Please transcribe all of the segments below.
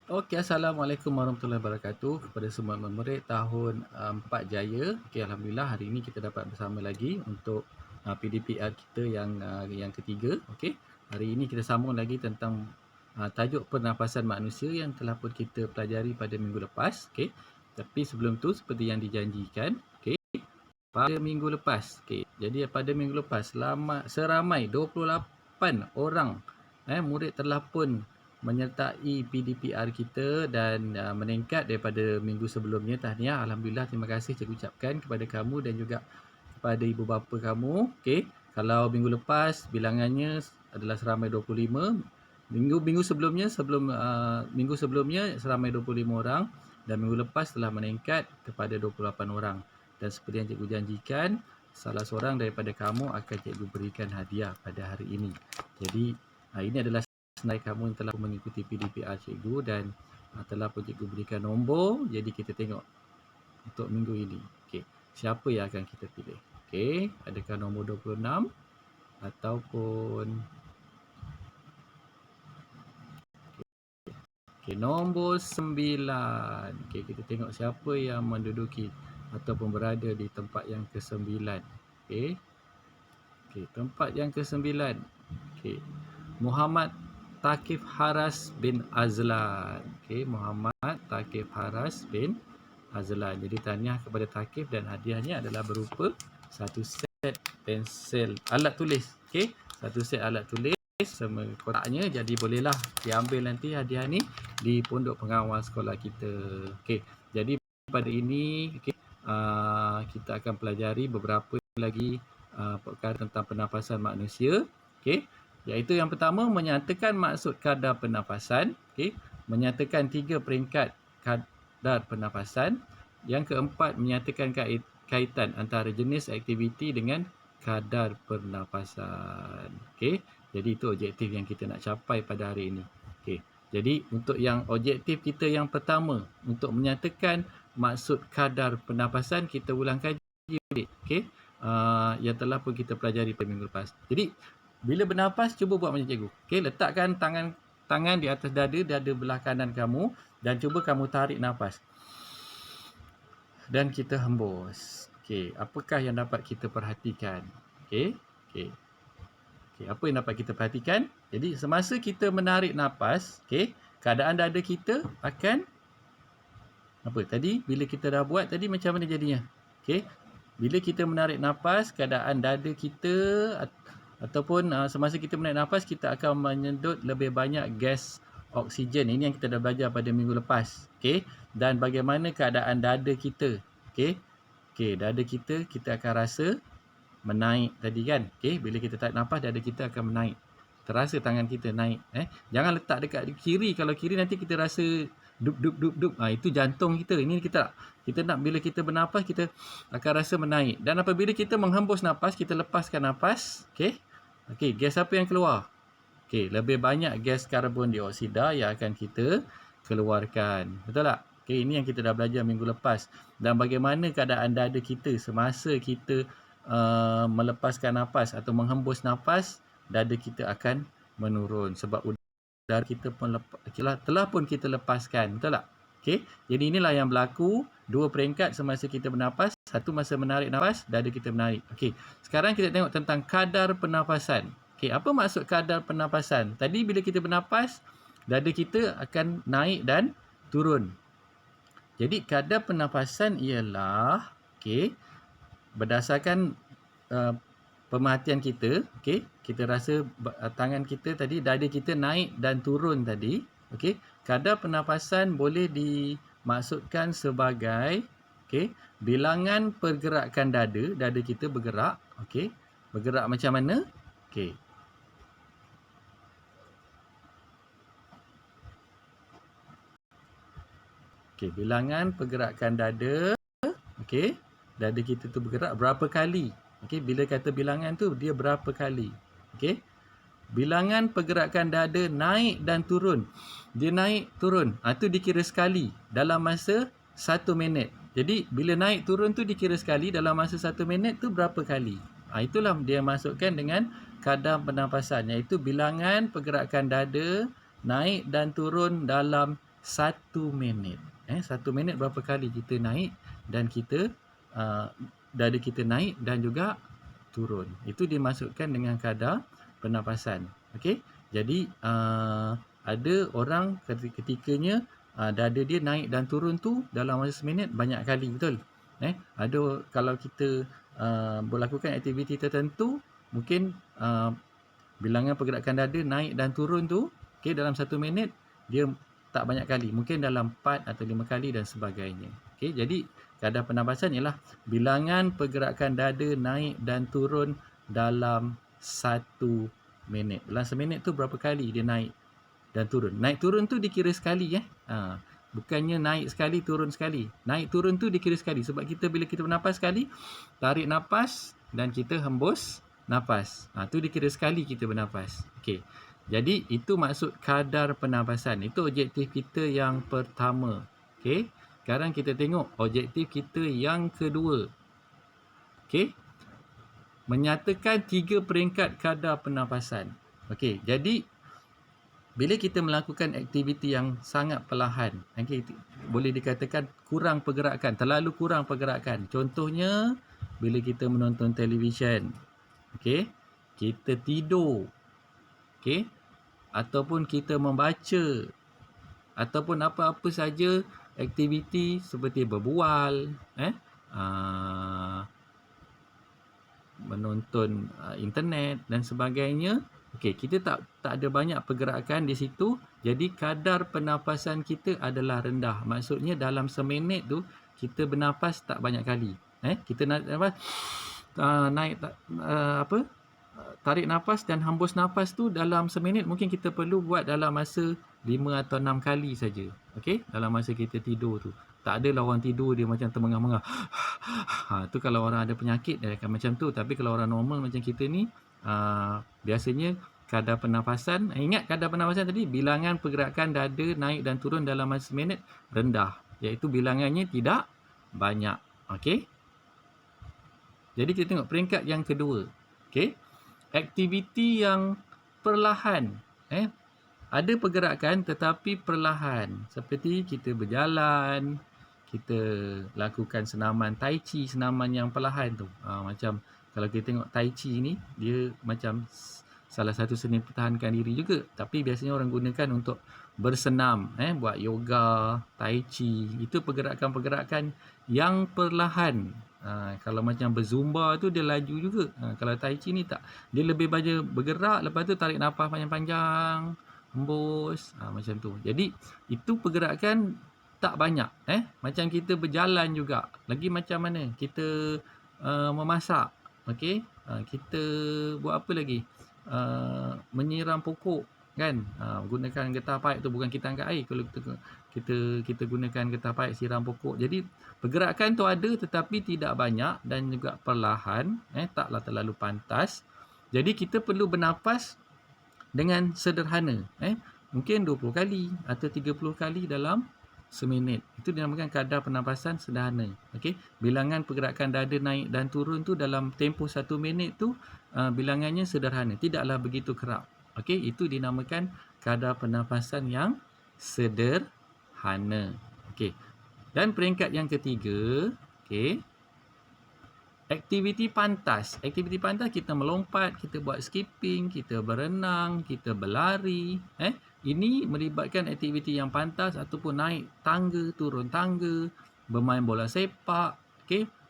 Okey, Assalamualaikum warahmatullahi wabarakatuh kepada semua murid tahun 4 Jaya. Okey, Alhamdulillah hari ini kita dapat bersama lagi untuk PDPR kita yang ketiga. Okey, hari ini kita sambung lagi tentang tajuk pernafasan manusia yang telah pun kita pelajari pada minggu lepas. Okey, tapi sebelum tu seperti yang dijanjikan, okey, pada minggu lepas. Okey, jadi pada minggu lepas seramai 28 orang murid telah pun menyertai PDPR kita dan meningkat daripada minggu sebelumnya. Tahniah, Alhamdulillah, terima kasih saya ucapkan kepada kamu dan juga kepada ibu bapa kamu. Okey, kalau minggu lepas bilangannya adalah seramai 25, minggu sebelumnya minggu sebelumnya seramai 25 orang dan minggu lepas telah meningkat kepada 28 orang. Dan seperti yang cikgu janjikan, salah seorang daripada kamu akan cikgu berikan hadiah pada hari ini. Jadi ini adalah senai kamu yang telah mengikuti PDPR cikgu dan telah pun cikgu berikan nombor. Jadi kita tengok untuk minggu ini. Okey, siapa yang akan kita pilih? Okey, adakah nombor 26 ataupun nombor 9. Okey, kita tengok siapa yang menduduki ataupun berada di tempat yang ke-9. Okey. Okey, tempat yang ke-9. Okey. Muhammad Thaqif Haras bin Azlan. Okey, Muhammad Thaqif Haras bin Azlan. Jadi tahniah kepada Thaqif dan hadiahnya adalah berupa satu set pensel alat tulis. Okey, satu set alat tulis sama kotaknya, jadi bolehlah diambil nanti hadiah ni di pondok pengawal sekolah kita. Okey, jadi pada ini kita akan pelajari beberapa lagi perkara tentang pernafasan manusia. Okey, iaitu yang pertama menyatakan maksud kadar pernafasan. Okey, menyatakan 3 peringkat kadar pernafasan. Yang keempat menyatakan kaitan antara jenis aktiviti dengan kadar pernafasan. Okey, jadi itu objektif yang kita nak capai pada hari ini. Okey, jadi untuk yang objektif kita yang pertama, untuk menyatakan maksud kadar pernafasan, kita ulang kaji balik. Okey, yang telah pun kita pelajari pada minggu lepas. Jadi bila bernafas, cuba buat macam cikgu. Okey, letakkan tangan di atas dada belah kanan kamu dan cuba kamu tarik nafas. Dan kita hembus. Okey, apakah yang dapat kita perhatikan? Okey. Okey, apa yang dapat kita perhatikan? Jadi semasa kita menarik nafas, okey, keadaan dada kita akan apa? Tadi bila kita dah buat tadi macam mana jadinya? Okey. Bila kita menarik nafas, keadaan dada kita ataupun semasa kita menarik nafas, kita akan menyedut lebih banyak gas oksigen. Ini yang kita dah belajar pada minggu lepas. Okey. Dan bagaimana keadaan dada kita? Okey. Okey, dada kita akan rasa menaik tadi kan. Okey, bila kita tarik nafas, dada kita akan menaik. Terasa tangan kita naik. Jangan letak dekat kiri. Kalau kiri nanti kita rasa dup. Itu jantung kita. Ini kita nak bila kita bernafas, kita akan rasa menaik. Dan apabila kita menghembus nafas, kita lepaskan nafas. Okey. Okey, gas apa yang keluar? Okey, lebih banyak gas karbon dioksida yang akan kita keluarkan. Betul tak? Okey, ini yang kita dah belajar minggu lepas. Dan bagaimana keadaan dada kita semasa kita melepaskan nafas atau menghembus nafas, dada kita akan menurun sebab udara kita pun telah pun kita lepaskan. Betul tak? Okey, jadi inilah yang berlaku. 2 peringkat semasa kita bernafas. Satu masa menarik nafas, dada kita menarik. Okey, sekarang kita tengok tentang kadar pernafasan. Okey, apa maksud kadar pernafasan? Tadi bila kita bernafas, dada kita akan naik dan turun. Jadi kadar pernafasan ialah berdasarkan pemerhatian kita, kita rasa tangan kita tadi, dada kita naik dan turun tadi. Kadar pernafasan boleh dimaksudkan sebagai bilangan pergerakan dada kita bergerak. Bergerak macam mana? Bilangan pergerakan dada. Dada kita tu bergerak berapa kali. Bila kata bilangan tu, dia berapa kali. Bilangan pergerakan dada naik dan turun. Dia naik turun. Itu dikira sekali dalam masa 1 minit. Jadi bila naik turun tu dikira sekali dalam masa 1 minit tu berapa kali. Itulah dia masukkan dengan kadar pernafasan, iaitu bilangan pergerakan dada naik dan turun dalam 1 minit. 1 minit berapa kali kita naik dan kita dada kita naik dan juga turun. Itu dimasukkan dengan kadar pernafasan. Okey. Jadi ada orang ketikanya dada dia naik dan turun tu dalam masa seminit banyak kali, betul? Ada kalau kita melakukan aktiviti tertentu, mungkin bilangan pergerakan dada naik dan turun tu, okey, dalam 1 minit dia tak banyak kali, mungkin dalam 4 atau 5 kali dan sebagainya. Okey, jadi kadar pernafasan ialah bilangan pergerakan dada naik dan turun dalam 1 minit. Dalam seminit tu berapa kali dia naik dan turun. Naik turun tu dikira sekali bukannya naik sekali turun sekali. Naik turun tu dikira sekali sebab kita bila kita bernafas sekali, tarik nafas dan kita hembus nafas. Tu dikira sekali kita bernafas. Okey. Jadi itu maksud kadar pernafasan. Itu objektif kita yang pertama. Okey. Sekarang kita tengok objektif kita yang kedua. Okey. Menyatakan 3 peringkat kadar pernafasan. Okey. Jadi bila kita melakukan aktiviti yang sangat perlahan, boleh dikatakan kurang pergerakan, terlalu kurang pergerakan. Contohnya, bila kita menonton televisyen, kita tidur, ataupun kita membaca, ataupun apa-apa saja aktiviti seperti berbual, menonton internet dan sebagainya. Kita tak ada banyak pergerakan di situ, jadi kadar pernafasan kita adalah rendah. Maksudnya dalam seminit tu kita bernafas tak banyak kali. Kita tarik nafas dan hembus nafas tu dalam seminit mungkin kita perlu buat dalam masa 5 atau 6 kali saja. Dalam masa kita tidur tu. Tak adalah orang tidur dia macam termengah-mengah. Tu kalau orang ada penyakit dia akan macam tu. Tapi kalau orang normal macam kita ni, biasanya kadar pernafasan, ingat kadar pernafasan tadi, bilangan pergerakan dada naik dan turun dalam masa seminit rendah, iaitu bilangannya tidak banyak. Jadi kita tengok peringkat yang kedua. Aktiviti yang perlahan, ada pergerakan tetapi perlahan, seperti kita berjalan, kita lakukan senaman tai chi, senaman yang perlahan tu. Macam kalau kita tengok tai chi ni, dia macam salah satu seni pertahankan diri juga. Tapi biasanya orang gunakan untuk bersenam, buat yoga, tai chi. Itu pergerakan-pergerakan yang perlahan. Kalau macam berzumba tu dia laju juga. Kalau tai chi ni tak. Dia lebih banyak bergerak, lepas tu tarik nafas panjang-panjang, hembus, macam tu. Jadi itu pergerakan tak banyak. Macam kita berjalan juga. Lagi macam mana? Kita memasak. Kita buat apa lagi? Menyiram pokok, kan? Gunakan getah paip tu, bukan kita angkat air. Kalau kita gunakan getah paip siram pokok. Jadi pergerakan tu ada tetapi tidak banyak dan juga perlahan, taklah terlalu pantas. Jadi kita perlu bernafas dengan sederhana, mungkin 20 kali atau 30 kali dalam seminit. Itu dinamakan kadar pernafasan sederhana. Bilangan pergerakan dada naik dan turun tu dalam tempoh 1 minit tu bilangannya sederhana, tidaklah begitu kerap. Itu dinamakan kadar pernafasan yang sederhana. Dan peringkat yang ketiga, aktiviti pantas. Aktiviti pantas kita melompat, kita buat skipping, kita berenang, kita berlari. Ini melibatkan aktiviti yang pantas ataupun naik tangga, turun tangga, bermain bola sepak.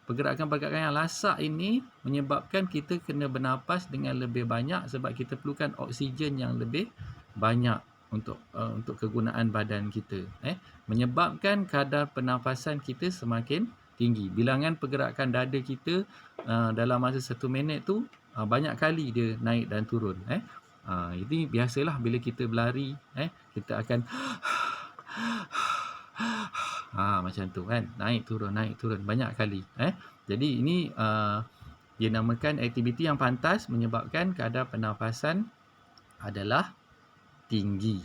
Pergerakan-pergerakan yang lasak ini menyebabkan kita kena bernafas dengan lebih banyak sebab kita perlukan oksigen yang lebih banyak untuk kegunaan badan kita. Menyebabkan kadar pernafasan kita semakin tinggi. Bilangan pergerakan dada kita dalam masa 1 minit tu banyak kali dia naik dan turun. Ini biasalah bila kita berlari, kita akan macam tu kan, naik turun banyak kali. Jadi ini dinamakan aktiviti yang pantas menyebabkan kadar pernafasan adalah tinggi.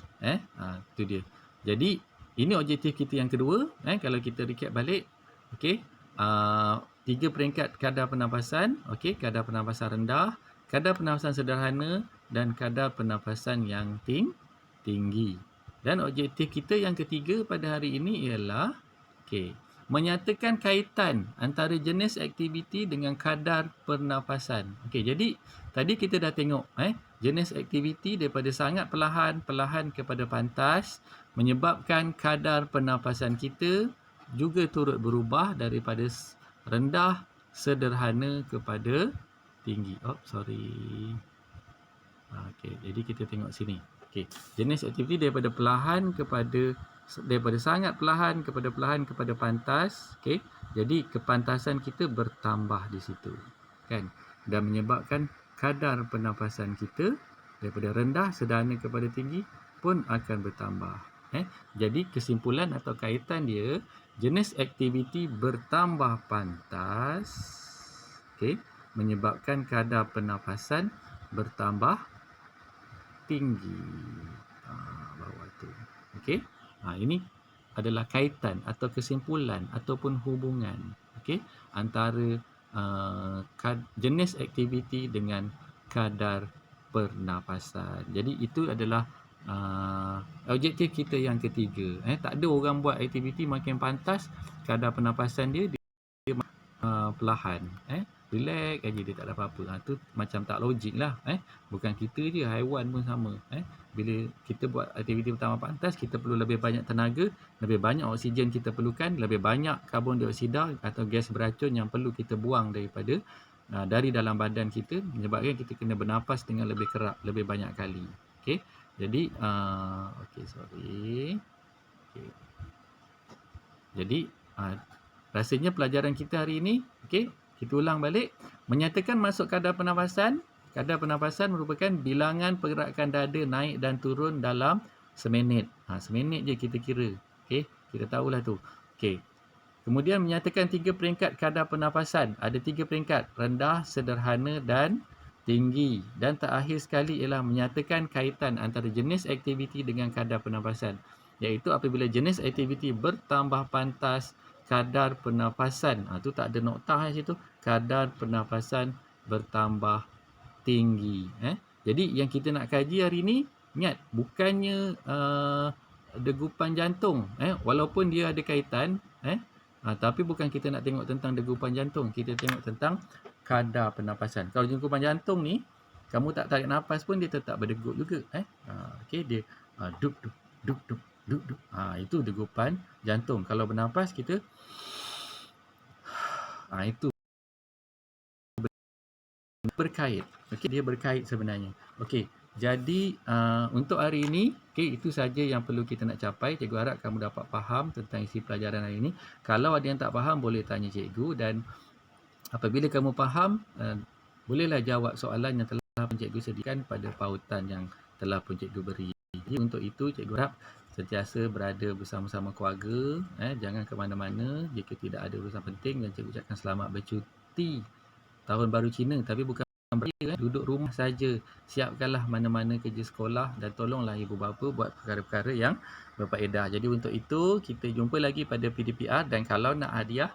Itu dia. Jadi ini objektif kita yang kedua. Kalau kita recap balik, 3 peringkat kadar pernafasan. Kadar pernafasan rendah, kadar pernafasan sederhana dan kadar pernafasan yang tinggi. Dan objektif kita yang ketiga pada hari ini ialah menyatakan kaitan antara jenis aktiviti dengan kadar pernafasan. Jadi tadi kita dah tengok jenis aktiviti daripada sangat perlahan kepada pantas menyebabkan kadar pernafasan kita juga turut berubah daripada rendah sederhana kepada tinggi. Jadi kita tengok sini. Jenis aktiviti daripada sangat perlahan kepada pantas. Jadi kepantasan kita bertambah di situ, kan? Dan menyebabkan kadar pernafasan kita daripada rendah sederhana kepada tinggi pun akan bertambah. Jadi kesimpulan atau kaitan dia, jenis aktiviti bertambah pantas menyebabkan kadar pernafasan bertambah tinggi. Bawah tu. Ini adalah kaitan atau kesimpulan ataupun hubungan antara jenis aktiviti dengan kadar pernafasan. Jadi itu adalah objektif kita yang ketiga. Tak ada orang buat aktiviti makin pantas, kadar pernafasan dia perlahan. Relax aja, dia tak ada apa-apa. Tu macam tak logik lah. Bukan kita je, haiwan pun sama. Bila kita buat aktiviti pertama pantas, kita perlu lebih banyak tenaga, lebih banyak oksigen kita perlukan, lebih banyak karbon dioksida atau gas beracun yang perlu kita buang dari dalam badan kita, menyebabkan kita kena bernafas dengan lebih kerap, lebih banyak kali. Jadi Jadi rasanya pelajaran kita hari ini, kita ulang balik. Menyatakan masuk kadar pernafasan. Kadar pernafasan merupakan bilangan pergerakan dada naik dan turun dalam seminit. Seminit je kita kira. Kita tahulah tu. Kemudian menyatakan 3 peringkat kadar pernafasan. Ada 3 peringkat, rendah, sederhana dan tinggi. Dan terakhir sekali ialah menyatakan kaitan antara jenis aktiviti dengan kadar pernafasan. Iaitu apabila jenis aktiviti bertambah pantas, kadar pernafasan, tu tak ada noktah di situ, kadar pernafasan bertambah tinggi. Jadi yang kita nak kaji hari ni, ingat, bukannya degupan jantung, walaupun dia ada kaitan, tapi bukan kita nak tengok tentang degupan jantung, kita tengok tentang kadar pernafasan. Kalau degupan jantung ni, kamu tak tarik nafas pun dia tetap berdegup juga. Dia duk duk duk duk duk duk. Itu degupan jantung. Kalau bernafas kita itu berkait. Dia berkait sebenarnya. Jadi untuk hari ini, itu saja yang perlu kita nak capai. Cikgu harap kamu dapat faham tentang isi pelajaran hari ini. Kalau ada yang tak faham, boleh tanya cikgu. Dan apabila kamu faham, bolehlah jawab soalan yang telah cikgu sediakan pada pautan yang telah pun cikgu beri. Jadi untuk itu, cikgu harap sentiasa berada bersama-sama keluarga. Jangan ke mana-mana jika tidak ada urusan penting. Dan cikgu ucapkan selamat bercuti Tahun Baru Cina. Tapi bukan beraya, duduk rumah saja. Siapkanlah mana-mana kerja sekolah dan tolonglah ibu bapa buat perkara-perkara yang berfaedah. Jadi untuk itu, kita jumpa lagi pada PDPR. Dan kalau nak hadiah,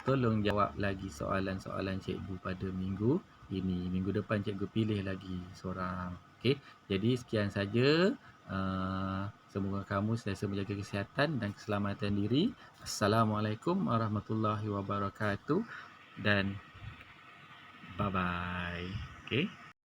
tolong jawab lagi soalan-soalan cikgu pada minggu ini. Minggu depan cikgu pilih lagi seorang. Jadi sekian saja. Semoga kamu sentiasa menjaga kesihatan dan keselamatan diri. Assalamualaikum warahmatullahi wabarakatuh. Dan bye-bye.